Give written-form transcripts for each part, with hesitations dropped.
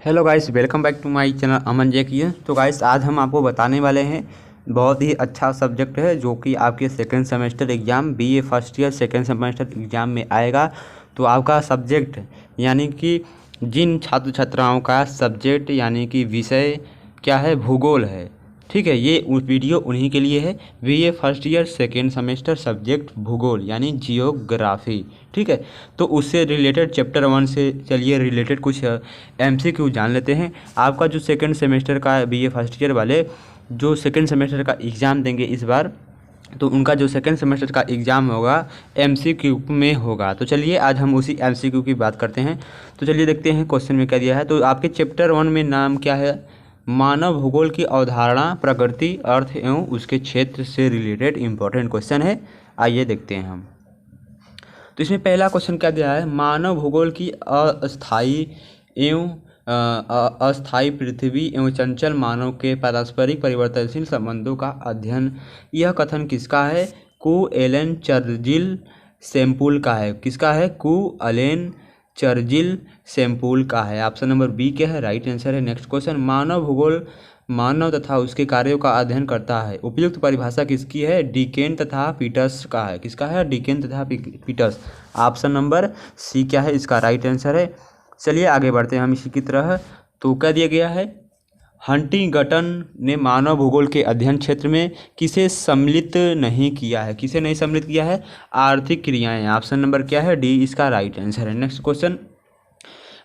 Hello guys, welcome back to my channel Aman जेकिए। तो guys, आज हम आपको बताने वाले हैं बहुत ही अच्छा सब्जेक्ट है जो कि आपके second semester exam BA first year second semester exam में आएगा। तो आपका सब्जेक्ट यानी कि जिन छात्र छात्राओं का सब्जेक्ट यानी कि विषय क्या है, भूगोल है। ठीक है, ये वीडियो उन्हीं के लिए है। BA first year second semester subject भूगोल यानी जियोग्राफी। ठीक है, तो उससे रिलेटेड चैप्टर 1 से चलिए रिलेटेड कुछ एमसीक्यू जान लेते हैं। आपका जो सेकेंड सेमेस्टर का बीए फर्स्ट ईयर वाले जो सेकेंड सेमेस्टर का एग्ज़ाम देंगे इस बार, तो उनका जो सेकेंड सेमेस्टर का एग्ज़ाम होगा एमसीक्यू में होगा। तो चलिए आज हम उसी एमसीक्यू की बात करते हैं। तो चलिए देखते हैं क्वेश्चन में क्या दिया है। तो आपके चैप्टर 1 में नाम क्या है? मानव भूगोल की अवधारणा, प्रकृति, अर्थ एवं उसके क्षेत्र से रिलेटेड इंपॉर्टेंट क्वेश्चन है। आइए देखते हैं हम। तो इसमें पहला क्वेश्चन क्या दिया है? मानव भूगोल की अस्थायी एवं अस्थायी पृथ्वी एवं चंचल मानव के पारस्परिक परिवर्तनशील संबंधों का अध्ययन। यह कथन किसका है? कु एलन चर्जिल सैम्पुल का है। किसका है? कु एलन चर्जिल सैम्पुल का है। ऑप्शन नंबर बी क्या है? राइट आंसर है। नेक्स्ट क्वेश्चन, मानव भूगोल मानव तथा उसके कार्यों का अध्ययन करता है। उपयुक्त परिभाषा किसकी है? डिकेन तथा पीटर्स का है। किसका है? डिकेन तथा पीटर्स। ऑप्शन नंबर सी क्या है? इसका राइट आंसर है। चलिए आगे बढ़ते हैं हम इसी की तरह। तो क्या दिया गया है? हंटिंगटन ने मानव भूगोल के अध्ययन क्षेत्र में किसे सम्मिलित नहीं किया है? किसे नहीं सम्मिलित किया है? आर्थिक क्रियाएं। ऑप्शन नंबर क्या है? डी इसका राइट आंसर है। नेक्स्ट क्वेश्चन,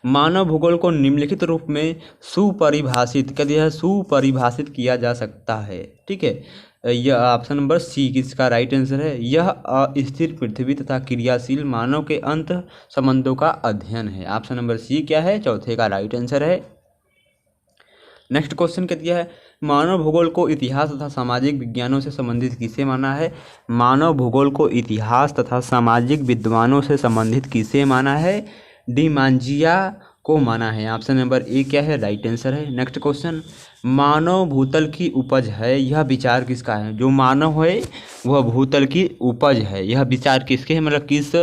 मानव भूगोल को निम्नलिखित रूप में सुपरिभाषित कर दिया है, सुपरिभाषित किया जा सकता है। ठीक है, यह ऑप्शन नंबर सी किसका राइट आंसर है। यह अस्थिर पृथ्वी तथा क्रियाशील मानव के अंत संबंधों का अध्ययन है। ऑप्शन नंबर सी क्या है? चौथे का राइट आंसर है। नेक्स्ट क्वेश्चन क्या दिया है? मानव भूगोल को इतिहास तथा सामाजिक विज्ञानों से संबंधित किसे माना है? मानव भूगोल को इतिहास तथा सामाजिक विद्वानों से संबंधित किसे माना है? डी मांजिया को माना है। ऑप्शन नंबर ए क्या है? राइट आंसर है। नेक्स्ट क्वेश्चन, मानव भूतल की उपज है, यह विचार किसका है? जो मानव है वह भूतल की उपज है, यह विचार किसके है? मतलब किस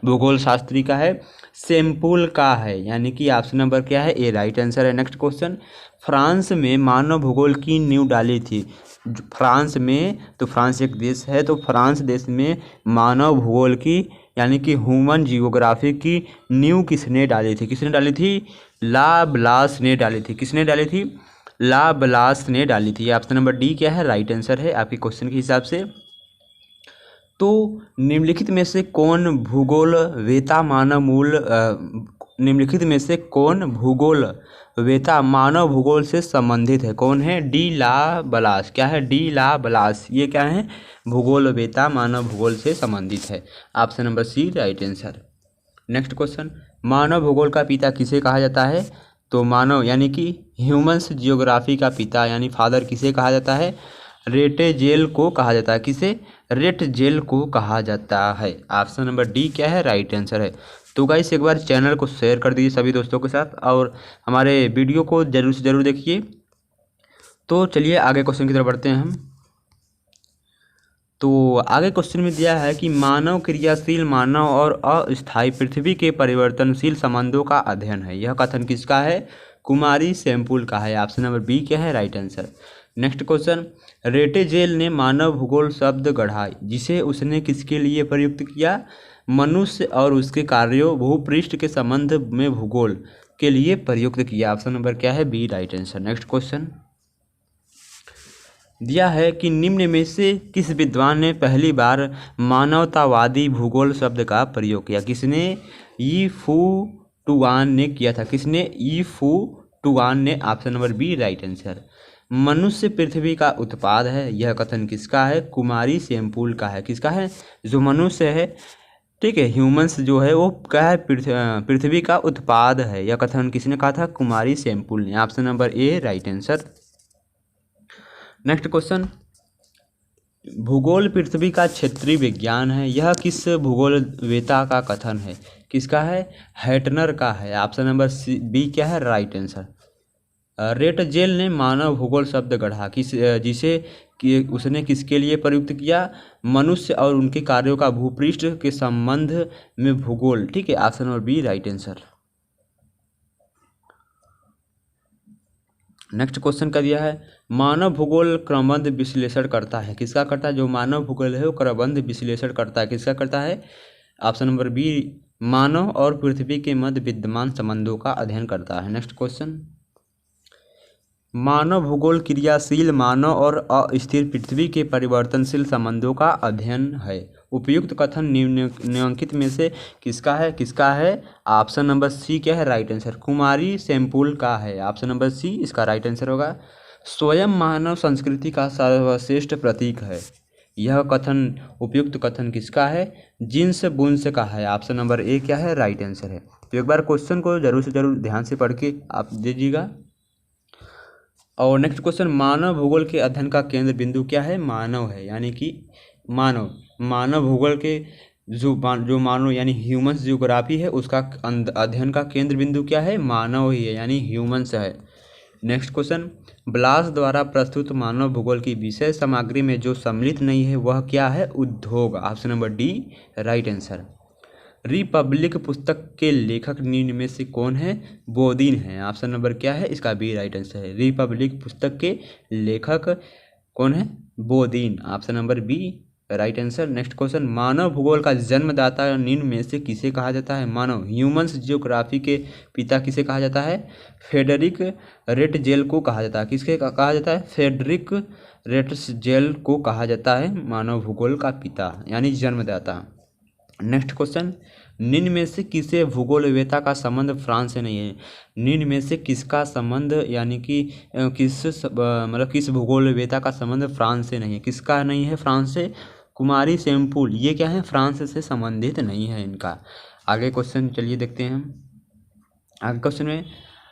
भूगोल शास्त्री का है? सैम्पुल का है, यानी कि ऑप्शन नंबर क्या है? ए राइट आंसर है। नेक्स्ट क्वेश्चन, फ्रांस में मानव भूगोल की नींव डाली थी। फ्रांस में, तो फ्रांस एक देश है, तो फ्रांस देश में मानव भूगोल की यानी कि ह्यूमन जियोग्राफी की नींव किसने डाली थी? किसने डाली थी? ला ब्लास ने डाली थी। किसने डाली थी? ला ब्लास ने डाली थी। ऑप्शन नंबर डी क्या है? राइट आंसर है आपके क्वेश्चन के हिसाब से। तो निम्नलिखित में से कौन भूगोल वेता मानव मूल निम्नलिखित में से कौन भूगोल वेता मानव भूगोल से संबंधित है? कौन है? D la BLAS. क्या है? D la BLAS. ये क्या है? भूगोल वेता मानव भूगोल से संबंधित है। Option number C right answer. Next question, मानव भूगोल का पिता किसे कहा जाता है? तो मानव यानी कि ह्यूमन्स जियोग्राफी का पिता यानी फादर किसे कहा जाता है? रेटेजेल को कहा जाता है। किसे? रेटजेल को कहा जाता है। ऑप्शन नंबर डी क्या है? राइट आंसर है। तो गाइस, एक बार चैनल को शेयर कर दीजिए सभी दोस्तों के साथ और हमारे वीडियो को जरूर से ज़रूर देखिए। तो चलिए आगे क्वेश्चन की तरफ बढ़ते हैं हम। तो आगे क्वेश्चन में दिया है कि मानव क्रियाशील मानव और अस्थायी पृथ्वी के परिवर्तनशील संबंधों का अध्ययन है। यह कथन किसका है? कुमारी सैम्पुल का है। ऑप्शन नंबर बी क्या है? Right answer. नेक्स्ट क्वेश्चन, रेटेजेल ने मानव भूगोल शब्द गढ़ा जिसे उसने किसके लिए प्रयुक्त किया? मनुष्य और उसके कार्यों भूपृष्ठ के संबंध में भूगोल के लिए प्रयुक्त किया। ऑप्शन नंबर क्या है? B right answer. Next question दिया है कि निम्न में से किस विद्वान ने पहली बार मानवतावादी भूगोल शब्द का प्रयोग किया? किसने? ई फू टुआन ने किया था। किसने? ई फू टुआन ने। Option number B right answer. मनुष्य पृथ्वी का उत्पाद है, यह कथन किसका है? कुमारी सैम्पुल का है। किसका है? जो मनुष्य है, ठीक है, ह्यूमंस जो है वो क्या है? पृथ्वी का उत्पाद है। यह कथन किसने कहा था? कुमारी सैम्पुल ने। Option number A right answer. Next question, भूगोल पृथ्वी का क्षेत्रीय विज्ञान है, यह किस भूगोल वेता का कथन है? किसका है? हैटनर का है। ऑप्शन नंबर सी बी क्या है? Right answer. रेटजेल ने मानव भूगोल शब्द गढ़ा जिसे कि उसने किसके लिए प्रयुक्त किया? मनुष्य और उनके कार्यों का भूपृष्ठ के संबंध में भूगोल। ठीक है, option number B right answer. Next question का दिया है मानव भूगोल क्रमबद्ध विश्लेषण करता है, किसका करता है? जो मानव भूगोल है वो क्रमबद्ध विश्लेषण करता है, किसका करता है? ऑप्शन नंबर बी, मानव और पृथ्वी के मध्य विद्यमान संबंधों का अध्ययन करता है। नेक्स्ट क्वेश्चन, मानव भूगोल क्रियाशील मानव और अस्थिर पृथ्वी के परिवर्तनशील संबंधों का अध्ययन है। उपयुक्त कथन निम्नलिखित में से किसका है? किसका है? ऑप्शन नंबर सी क्या है राइट आंसर? कुमारी सैंपल का है। ऑप्शन नंबर सी इसका राइट आंसर होगा। स्वयं मानव संस्कृति का सर्वश्रेष्ठ प्रतीक है। यह कथन उपयुक्त कथन किसका है? जिन्स बुन्स का है। ऑप्शन नंबर ए क्या है राइट आंसर है। तो एक बार क्वेश्चन को जरूर से जरूर ध्यान से पढ़ के आप दीजिएगा। और नेक्स्ट क्वेश्चन, मानव भूगोल के अध्ययन का केंद्र बिंदु क्या है? मानव है, यानी कि मानव भूगोल के जो मानव यानी ह्यूमंस जियोग्राफी है उसका अध्ययन का केंद्र बिंदु क्या है? मानव ही है, यानी ह्यूमंस है। नेक्स्ट क्वेश्चन, ब्लास द्वारा प्रस्तुत मानव भूगोल की विषय सामग्री में जो सम्मिलित नहीं है वह क्या है? उद्योग। Option number D right answer. Republic पुस्तक के लेखक निम्न में से कौन है? बोदिन है। ऑप्शन नंबर क्या है? इसका बी राइट आंसर है। रिपब्लिक पुस्तक के लेखक कौन है? Bodin. Option number B right answer. Next question, मानव भूगोल का जन्मदाता निम्न में से किसे कहा जाता है? मानव ह्यूमन्स जियोग्राफी के पिता किसे कहा जाता है? फ्रेडरिक रेटजेल को कहा जाता है। किसके कहा जाता है? फ्रेडरिक रेटजेल को कहा जाता है मानव भूगोल का पिता यानी जन्मदाता। नेक्स्ट क्वेश्चन, निम्न में से किसे भूगोलवेत्ता का संबंध फ्रांस से नहीं है? निम्न में से किसका संबंध यानी कि किस भूगोलवेत्ता का संबंध फ्रांस से नहीं है? किसका नहीं है फ्रांस से? कुमारी सैंपल, ये क्या है? फ्रांस से संबंधित नहीं है इनका। आगे क्वेश्चन चलिए देखते हैं हम। आगे क्वेश्चन में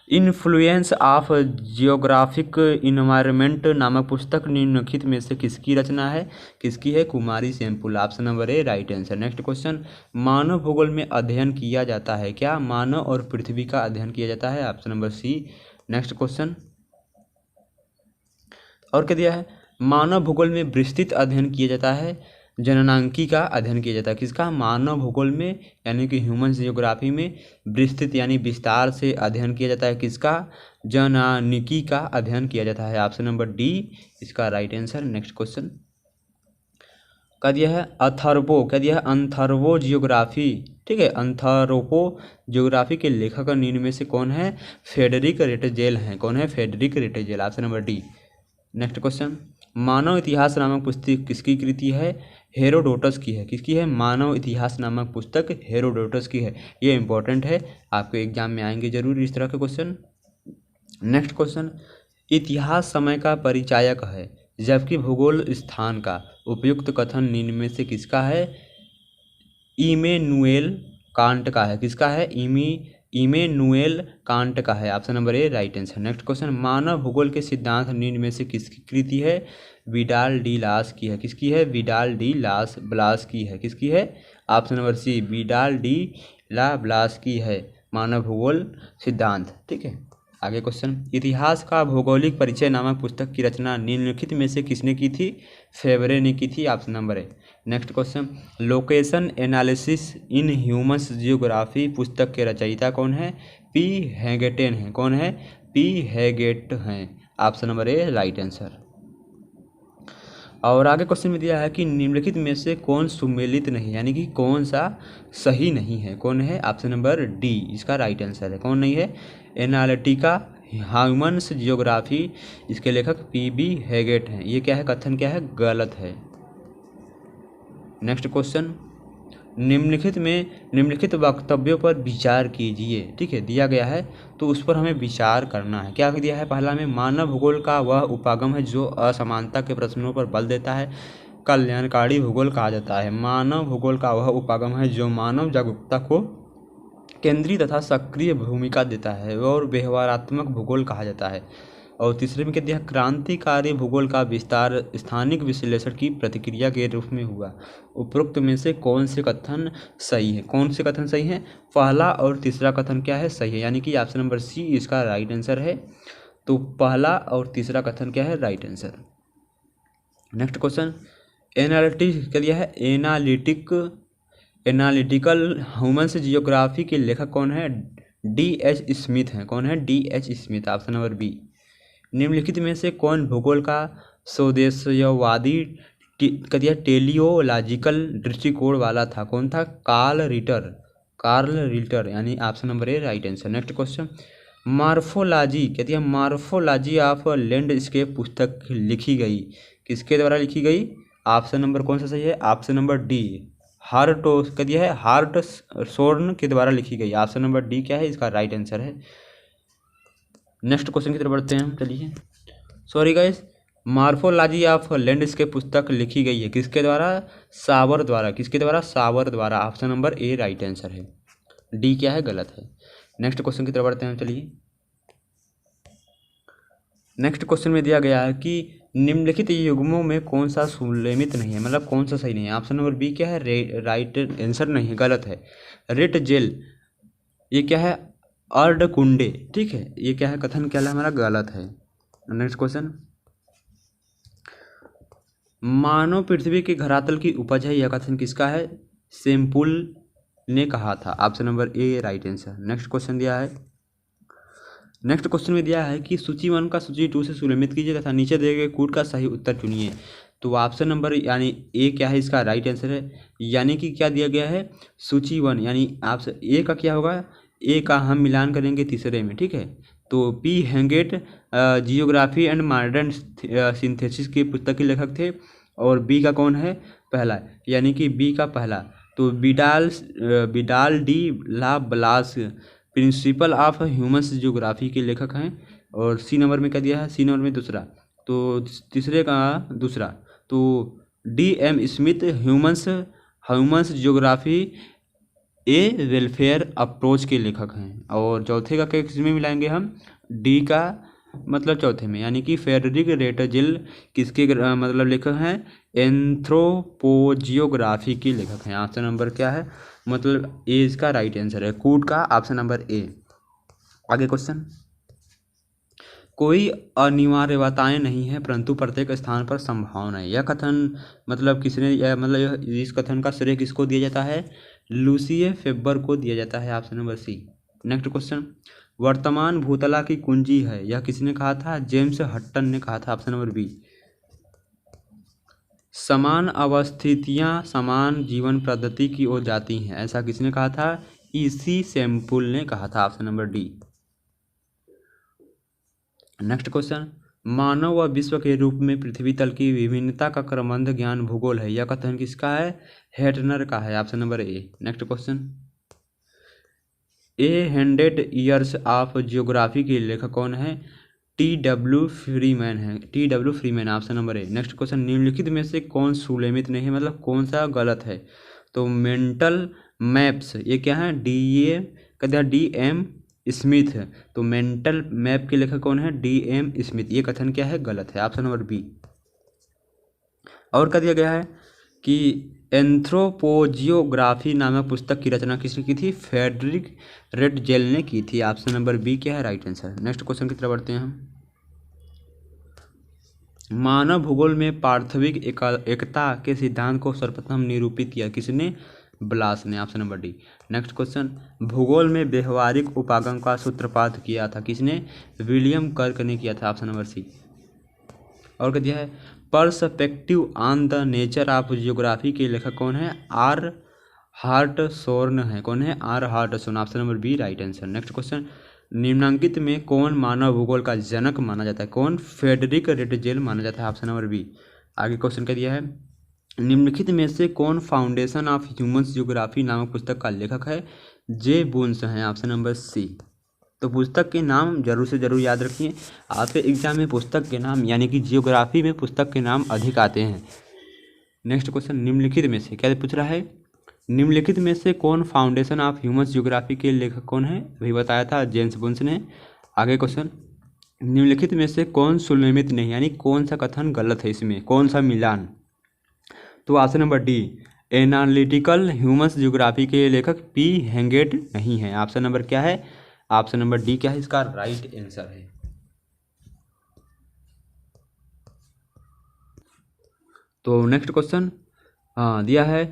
इन्फ्लुएंस ऑफ जियोग्राफिक इन्वायरमेंट नामक पुस्तक निम्नलिखित में से किसकी रचना है? किसकी है? कुमारी Semple. Option number A right answer. Next question, मानव भूगोल में अध्ययन किया जाता है क्या? मानव और पृथ्वी का अध्ययन किया जाता है। Option number C. Next question, और क्या दिया है? मानव भूगोल में विस्तृत अध्ययन किया जाता है, जननांकी का अध्ययन किया जाता है। किसका? मानव भूगोल में यानी कि ह्यूमन जियोग्राफी में विस्तृत यानी विस्तार से अध्ययन किया जाता है। किसका? जननांकी का अध्ययन किया जाता है। ऑप्शन नंबर डी इसका राइट आंसर। नेक्स्ट क्वेश्चन क्या दिया है? अथर्वो, क्या दिया है? अनथर्वो जियोग्राफी, ठीक है। अनथर्वो जियोग्राफी के लेखक निम्न में से कौन है? फ्रेडरिक रेटजेल हैं। कौन है? Friedrich Ratzel. Option number D. Next question, मानव इतिहास नामक पुस्तक किसकी कृति है? हेरोडोटस की है। किसकी है? मानव इतिहास नामक पुस्तक हेरोडोटस की है। ये इंपॉर्टेंट है, आपके एग्जाम में आएंगे जरूर इस तरह के क्वेश्चन। नेक्स्ट क्वेश्चन, इतिहास समय का परिचायक है जबकि भूगोल स्थान का। उपयुक्त कथन निम्न में से किसका है? इमैनुएल कांट का है। किसका है? इमैनुएल कांट का है। Option number A right answer. Next question, मानव भूगोल के सिद्धांत निम्न में से किसकी कृति है? विडाल डी लास की है। किसकी है? विडाल डी ब्लास की है। किसकी है? Option number C Vidal de Blache की है मानव भूगोल सिद्धांत, ठीक है। आगे क्वेश्चन, इतिहास का भौगोलिक परिचय नामक पुस्तक की रचना निम्नलिखित में से किसने की थी? फेवरे ने की थी। Option number A. Next question, location analysis in humans geography पुस्तक के रचयिता कौन है? पी हैगेटन हैं। कौन है? पी हैगेट हैं। Option number A right answer. और आगे क्वेश्चन में दिया है कि निम्नलिखित में से कौन सुमेलित नहीं यानी कि कौन सा सही नहीं है? कौन है? ऑप्शन नंबर डी इसका राइट आंसर है। कौन नहीं है? एनालिटिका ह्यूमन्स जियोग्राफी, इसके लेखक पी हैगेट हैं। ये क्या है? कथन क्या है? गलत है। नेक्स्ट क्वेश्चन, निम्नलिखित वक्तव्यों पर विचार कीजिए, ठीक है। दिया गया है तो उस पर हमें विचार करना है। क्या दिया है? पहला में मानव भूगोल का वह उपागम है जो असमानता के प्रश्नों पर बल देता है, कल्याणकारी भूगोल कहा जाता है। मानव भूगोल का वह उपागम है जो मानव जागरूकता को केंद्रीय तथा सक्रिय भूमिका देता है और व्यवहारात्मक भूगोल कहा जाता है। और तीसरे में क्या दिया? क्रांतिकारी भूगोल का विस्तार स्थानिक विश्लेषण की प्रतिक्रिया के रूप में हुआ। उपरोक्त में से कौन से कथन सही है? कौन से कथन सही है? पहला और तीसरा कथन क्या है? सही है, यानी कि ऑप्शन नंबर सी इसका राइट आंसर है। तो पहला और तीसरा कथन क्या है? Right answer. Next question, analytic क्या दिया है? एनालिटिकल ह्यूमन्स जियोग्राफी के लेखक कौन है? D.H. स्मिथ हैं। कौन है? D.H. Smith. Option number B. निम्नलिखित में से कौन भूगोल का स्वदेशवादी कदिया टेलियोलॉजिकल दृष्टिकोण वाला था? कौन था? कार्ल रिटर यानी option number A right answer. Next question, morphology कहती है मार्फोलॉजी ऑफ लैंडस्केप पुस्तक लिखी गई किसके द्वारा लिखी गई? ऑप्शन नंबर कौन सा सही है? ऑप्शन नंबर डी हार्टो कहती है हार्ट सोर्न के द्वारा लिखी गई। ऑप्शन नंबर डी क्या है इसका राइट आंसर है। नेक्स्ट क्वेश्चन की तरफ बढ़ते हैं हम। चलिए sorry guys, morphology of landscape पुस्तक लिखी गई है किसके द्वारा? सावर द्वारा। किसके द्वारा? सावर द्वारा। Option number A right answer है। डी क्या है? गलत है। नेक्स्ट क्वेश्चन की तरफ बढ़ते हैं। चलिए नेक्स्ट क्वेश्चन में दिया गया है कि निम्नलिखित युग्मों में कौन सा सुलेमित नहीं है, मतलब कौन सा सही नहीं है? ऑप्शन नंबर बी क्या है? राइट आंसर नहीं है, गलत है। रेट जेल ये क्या है? अर्धकुंडे, ठीक है, ये क्या है? कथन क्या है हमारा? गलत है। नेक्स्ट क्वेश्चन, मानव पृथ्वी के धरातल की उपज है, यह कथन किसका है? सेम्पुल ने कहा था। Option number A right answer. Next question दिया है, नेक्स्ट क्वेश्चन में दिया है कि सूची 1 का सूची 2 से सुलेमित कीजिए तथा नीचे दिए गए कूट का सही उत्तर चुनिए। तो ऑप्शन नंबर यानी ए क्या है इसका राइट आंसर है। यानी कि क्या दिया गया है? सूची 1 यानी ऑप्शन ए का क्या होगा? ए का हम मिलान करेंगे तीसरे में, ठीक है। तो P Haggett geography and modern synthesis की पुस्तक के लेखक थे और बी का कौन है? पहला, यानी कि बी का पहला तो Vidal de la Blache principle of humans geography के लेखक हैं। और सी नंबर में क्या दिया है? सी नंबर में दूसरा, तो तीसरे का दूसरा तो D M Smith humans geography a welfare approach के लेखक हैं। और चौथे का किस में मिलाएंगे हम? डी का मतलब चौथे में, यानी कि फेडरिक रेटजिल किसके मतलब लेखक हैं? एंथ्रोपोजियोग्राफी के लेखक हैं। ऑप्शन नंबर क्या है? मतलब ए इसका राइट आंसर है, कूट का ऑप्शन नंबर ए। आगे क्वेश्चन, कोई अनिवार्यताएं नहीं है परंतु प्रत्येक स्थान पर संभावना है, यह कथन मतलब किसने मतलब इस कथन का श्रेय किसको दिया जाता है? लूसिए फेबर को दिया जाता है। Option number C. Next question, वर्तमान भूतला की कुंजी है, यह किसने कहा था? जेम्स हट्टन ने कहा था। Option number B. समान अवस्थितियाँ समान जीवन पद्धति की ओर जाती हैं, ऐसा किसने कहा था? ईसी सैम्पुल ने कहा था। Option number D. Next question, मानव व विश्व के रूप में पृथ्वी तल की विभिन्नता का क्रमबद्ध ज्ञान भूगोल है, यह कथन किसका है? हेटनर का है। Option number A. Next question, a 100 years of geography के लेखक कौन है? टी.डब्ल्यू. फ्रीमैन है। T W. Freeman. Option number A. Next question, निम्नलिखित में से कौन सुलेमित नहीं है, मतलब कौन सा गलत है? तो मेंटल मैप्स ये क्या है? डी एम स्मिथ है। तो मेंटल मैप के लेखक कौन है? D M Smith. ये कथन क्या है? गलत है। Option number B. और क्या दिया गया है कि एंथ्रोपोजियोग्राफी नामक पुस्तक की रचना किसने की थी? फेडरिक रेटजेल ने की थी। ऑप्शन नंबर बी क्या है? Right answer. नेक्स्ट क्वेश्चन की तरफ बढ़ते हैं हम। मानव भूगोल में पार्थविक एकता के सिद्धांत को सर्वप्रथम निरूपित किया किसने? ब्लास ने। Option number D. Next question, भूगोल में व्यवहारिक उपागम का सूत्रपात किया था किसने? विलियम कर्क ने किया था। Option number C. और क्या दिया है? Perspective on the nature of geography के लेखक कौन है? आर हार्टसोर्न है। कौन है? R Hartshorne. Option number B right answer. Next question, निम्नांकित में कौन मानव भूगोल का जनक माना जाता है? कौन? फेडरिक रेटजेल माना जाता है। Option number B. आगे क्वेश्चन क्या दिया है? निम्नलिखित में से कौन फाउंडेशन ऑफ ह्यूमन्स जियोग्राफी नामक पुस्तक का लेखक है? जे बुन्स हैं। Option number C. तो पुस्तक के नाम जरूर से जरूर याद रखिए, आपके एग्जाम में पुस्तक के नाम यानी कि जियोग्राफी में पुस्तक के नाम अधिक आते हैं। नेक्स्ट क्वेश्चन, निम्नलिखित में से क्या पूछ रहा है? निम्नलिखित में से कौन फाउंडेशन ऑफ ह्यूमन्स जियोग्राफी के लेखक कौन है? अभी बताया था जेम्स बुन्स ने। आगे क्वेश्चन, निम्नलिखित में से कौन सुलेमित नहीं, यानी कौन सा कथन गलत है इसमें, कौन सा मिलान? तो option number D analytical humans geography के लेखक पी हेंगेट नहीं है। ऑप्शन नंबर क्या है? ऑप्शन नंबर डी क्या है इसका राइट आंसर है। तो नेक्स्ट क्वेश्चन दिया है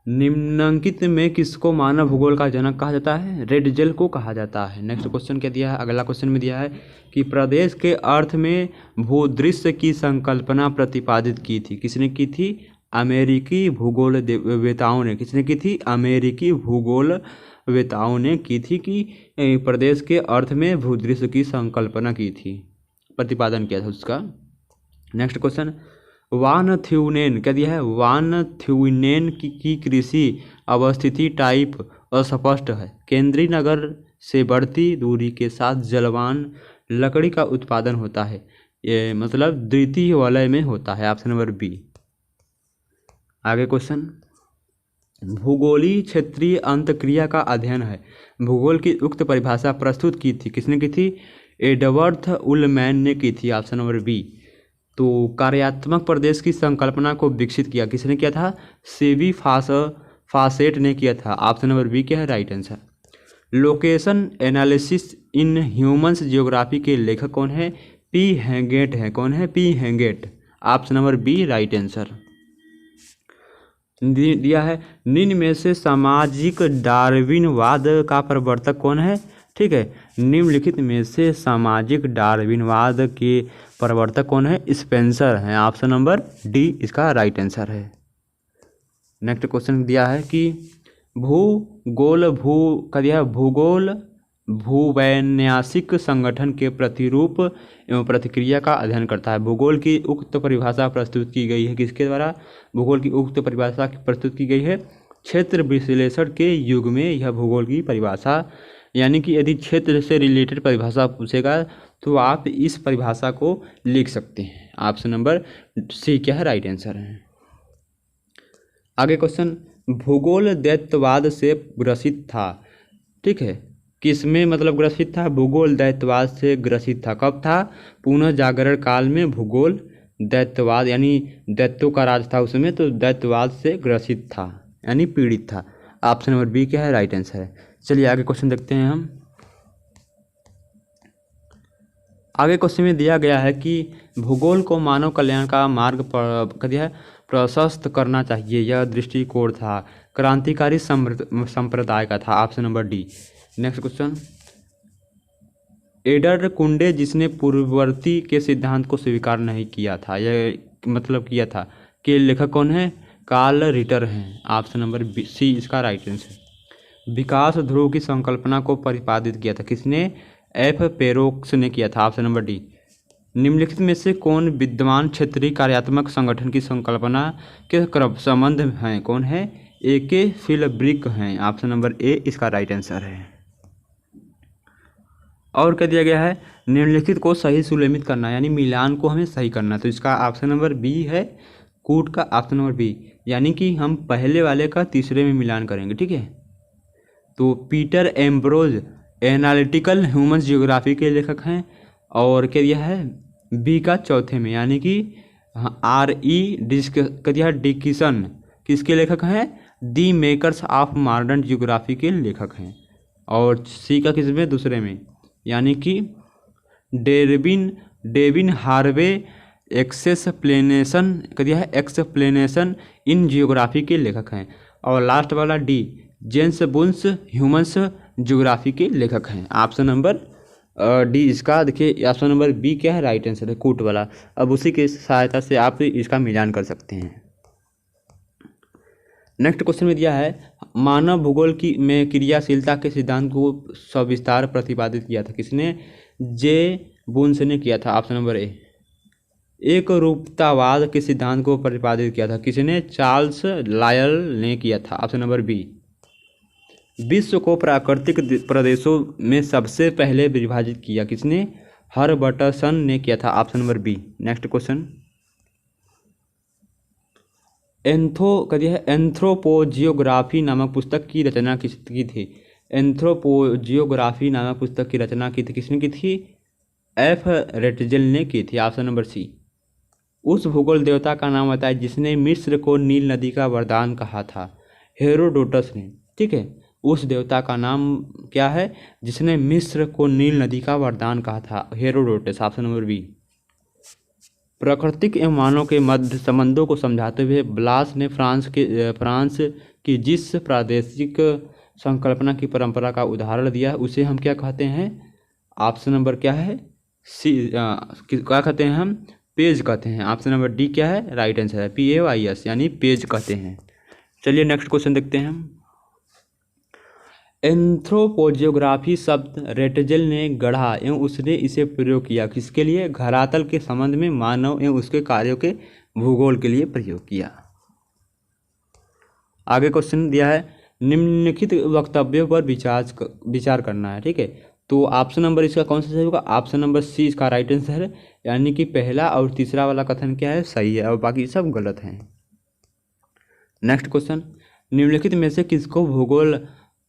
निम्नलिखित में किसको मानव भूगोल का जनक कहा जाता है? रेडजेल को कहा जाता है। नेक्स्ट क्वेश्चन क्या दिया है? अगला क्वेश्चन में दिया है कि प्रदेश के अर्थ में भूदृश्य की संकल्पना प्रतिपादित की थी। किसने की थी? अमेरिकी भूगोलवेताओं ने। किसने की थी? अमेरिकी भूगोलवेताओं ने की थी कि प्रदेश के अर्थ में भूदृश्य की संकल्पना की थी, प्रतिपादन किया था उसका। नेक्स्ट क्वेश्चन, वान थ्यूनेन क्या दिया है? वान थ्यूनेन की कृषि अवस्थिति टाइप अस्पष्ट है। केंद्रीय नगर से बढ़ती दूरी के साथ जलवान लकड़ी का उत्पादन होता है। ये मतलब द्वितीय वलय में होता है। Option number B. आगे क्वेश्चन, भूगोलीय क्षेत्रीय अंतक्रिया का अध्ययन है। भूगोल की उक्त परिभाषा प्रस्तुत की थी। किसने की थी? एडवर्ड उलमैन ने की थी। Option number B. तो कार्यात्मक प्रदेश की संकल्पना को विकसित किया किसने किया था? सीवी फासेट ने किया था। ऑप्शन नंबर बी क्या है right answer. Location analysis in humans geography के लेखक कौन है? पी हैंगेट है। कौन है? P Haggett. Option number B right answer. दिया है निम्न में से सामाजिक डार्विनवाद का प्रवर्तक कौन है? ठीक है, निम्नलिखित में से सामाजिक डार्विनवाद के प्रवर्तक कौन है? स्पेंसर हैं। ऑप्शन नंबर डी इसका राइट आंसर है। नेक्स्ट क्वेश्चन दिया है कि भूगोल भूवैन्यासिक संगठन के प्रतिरूप एवं प्रतिक्रिया का अध्ययन करता है। भूगोल की उक्त परिभाषा प्रस्तुत की गई है किसके द्वारा? भूगोल की उक्त परिभाषा प्रस्तुत की गई है क्षेत्र विश्लेषण के युग में। यह भूगोल की परिभाषा, यानी कि यदि क्षेत्र से रिलेटेड परिभाषा पूछेगा तो आप इस परिभाषा को लिख सकते हैं। ऑप्शन नंबर सी क्या है राइट आंसर है। आगे क्वेश्चन, भूगोल दैत्यवाद से ग्रसित था। ठीक है, किसमें मतलब ग्रसित था? भूगोल दैत्यवाद से ग्रसित था। कब था? पुनः जागरण काल में भूगोल दैत्यवाद, यानी दैत्यों का राज था उसमें, तो दैत्यवाद से ग्रसित था यानी पीड़ित था। ऑप्शन नंबर बी क्या है राइट आंसर है। चलिए आगे क्वेश्चन देखते हैं हम। आगे क्वेश्चन में दिया गया है कि भूगोल को मानव कल्याण का मार्ग प्रशस्त करना चाहिए। यह दृष्टिकोण था क्रांतिकारी संप्रदाय का था। Option number D. Next question, adder कुंडे जिसने पूर्ववर्ती के सिद्धांत को स्वीकार नहीं किया था, यह मतलब किया था, के लेखक कौन है? कार्ल रिटर हैं। ऑप्शन नंबर सी इसका राइट आंसर। विकास ध्रुव की संकल्पना को प्रतिपादित किया था किसने? एफ पेरोक्स ने किया था। Option number D. निम्नलिखित में से कौन विद्यमान क्षेत्रीय कार्यात्मक संगठन की संकल्पना के संबंध हैं? कौन है? ए के फिलब्रिक हैं। ऑप्शन नंबर ए इसका राइट आंसर है। और क्या दिया गया है? निम्नलिखित को सही सुलेखित करना, यानी मिलान को हमें सही करना, तो इसका ऑप्शन नंबर बी है। कूट का ऑप्शन नंबर बी, यानी कि हम पहले वाले का तीसरे में मिलान करेंगे। ठीक है, तो Peter Ambrose analytical human geography के लेखक हैं। और क्या दिया है? बी का चौथे में, यानी कि डिकिसन किसके लेखक हैं? दी मेकर्स ऑफ मॉडर्न जियोग्राफी के लेखक हैं। और सी का किस में? दूसरे में, यानी कि डेविन हार्वे एक्सप्लेनेशन क्या दिया है? एक्सप्लेनेशन इन जियोग्राफी के लेखक हैं। और लास्ट वाला डी जेम्स बुन्स ह्यूमन्स जियोग्राफी के लेखक हैं। ऑप्शन नंबर डी इसका देखिए, ऑप्शन नंबर बी क्या है राइट आंसर है, कूट वाला। अब उसी की सहायता से आप इसका मिलान कर सकते हैं। नेक्स्ट क्वेश्चन में दिया है मानव भूगोल की में क्रियाशीलता के सिद्धांत को सविस्तार प्रतिपादित किया था किसने? जे बुन्स ने किया था। ऑप्शन नंबर ए। एक रूपतावाद के सिद्धांत को प्रतिपादित किया था किसने? चार्ल्स लायल ने किया था। Option number B. विश्व को प्राकृतिक प्रदेशों में सबसे पहले विभाजित किया किसने? हर्बर्टसन ने किया था। Option number B. Next question, anthropogeography नामक पुस्तक की रचना किसकी थी? एंथ्रोपोजियोग्राफी नामक पुस्तक की रचना की थी किसने की थी? एफ रेटजेल ने की थी। Option number C. उस भूगोल देवता का नाम बताए जिसने मिस्र को नील नदी का वरदान कहा था? हेरोडोटस ने। ठीक है, उस देवता का नाम क्या है जिसने मिस्र को नील नदी का वरदान कहा था? हेरोडोटस। Option number B. प्राकृतिक एवं मानव के मध्य संबंधों को समझाते हुए ब्लास ने फ्रांस कि जिस प्रादेशिक संकल्पना की परंपरा का उदाहरण दिया है उसे हम क्या कहते हैं? ऑप्शन नंबर क्या है? सी क्या कहते हैं हम? पेज कहते हैं। ऑप्शन नंबर डी क्या है? राइट आंसर है, PAYS यानी पेज कहते हैं। चलिए नेक्स्ट क्वेश्चन देखते हैं हम। एंथ्रोपोजियोग्राफी शब्द रेटजेल ने गढ़ा एवं उसने इसे प्रयोग किया किसके लिए? धरातल के संबंध में मानव एवं उसके कार्यों के भूगोल के लिए प्रयोग किया। आगे क्वेश्चन दिया है निम्नलिखित वक्तव्यों पर विचार करना है, ठीक है। तो ऑप्शन नंबर इसका कौन सा सही होगा? ऑप्शन नंबर सी इसका राइट आंसर है, यानी कि पहला और तीसरा वाला कथन क्या है? सही है और बाकी सब गलत हैं। नेक्स्ट क्वेश्चन, निम्नलिखित में से किसको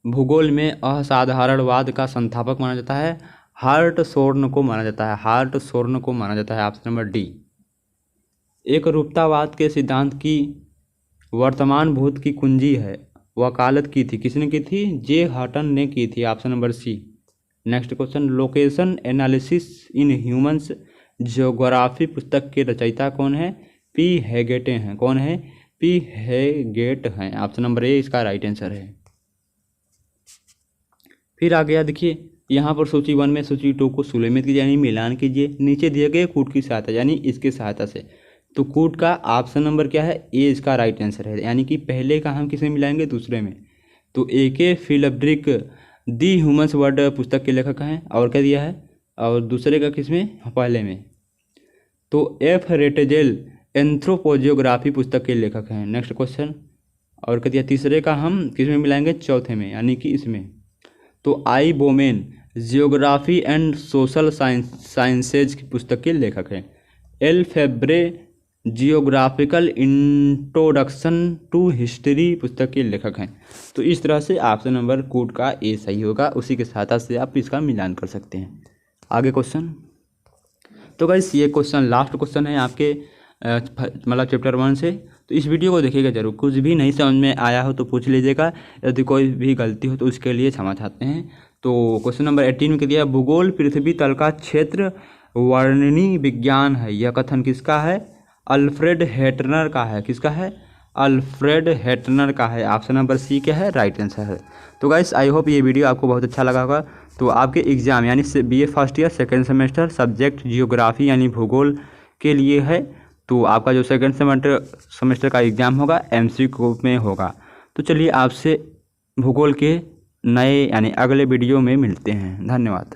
भूगोल में असाधारणवाद का संस्थापक माना जाता है? हार्टशोर्न को माना जाता है, हार्टशोर्न को माना जाता है। Option number D. एक रूपतावाद के सिद्धांत की वर्तमान भूत की कुंजी है वकालत की थी, किसने की थी? जे हटन ने की थी। Option number C. Next question, location analysis in humans geography पुस्तक के रचयिता कौन है? पी हैगेट हैं। कौन है? पी हैगेट हैं। ऑप्शन नंबर ए इसका राइट आंसर है। फिर आ गया देखिए यहाँ पर सूची 1 में सूची 2 को सुलेमित कीजिए यानी मिलान कीजिए नीचे दिए गए कूट की सहायता यानी इसके सहायता से। तो कूट का ऑप्शन नंबर क्या है? ए इसका राइट आंसर है, यानी कि पहले का हम किसमें मिलाएंगे? दूसरे में। तो AK फिलब्रिक दी ह्यूमन्स वर्ड पुस्तक के लेखक हैं और क्या दिया है? और दूसरे का किसमें? पहले में। तो F रेटजेल एंथ्रोपोजियोग्राफी पुस्तक के लेखक हैं। नेक्स्ट क्वेश्चन, और क्या दिया? तीसरे का हम किसमें मिलाएंगे? चौथे में, यानी कि इसमें। तो I Bowman geography and social sciences की पुस्तक के लेखक हैं। L Febvre geographical introduction to history पुस्तक के लेखक हैं। तो इस तरह से ऑप्शन नंबर कूट का ए सही होगा, उसी के सहायता से आप इसका मिलान कर सकते हैं। आगे क्वेश्चन, तो गाइस ये क्वेश्चन लास्ट क्वेश्चन है आपके मतलब चैप्टर 1 से। तो इस वीडियो को देखिएगा जरूर, कुछ भी नहीं समझ में आया हो तो पूछ लीजिएगा, यदि कोई भी गलती हो तो उसके लिए क्षमा चाहते हैं। तो क्वेश्चन नंबर 18 में कह दिया भूगोल पृथ्वी तल का क्षेत्र वर्णनी विज्ञान है, यह कथन किसका है? अल्फ्रेड हेटनर का है। किसका है? अल्फ्रेड हेटनर का है। ऑप्शन नंबर सी क्या है? राइट आंसर है। तो गाइस आई होप ये वीडियो आपको बहुत अच्छा लगा होगा। तो आपके एग्जाम यानी BA first year second semester subject geography यानी भूगोल के लिए है। तो आपका जो सेकेंड सेमेस्टर का एग्ज़ाम होगा MCQ में होगा। तो चलिए आपसे भूगोल के नए यानी अगले वीडियो में मिलते हैं। धन्यवाद।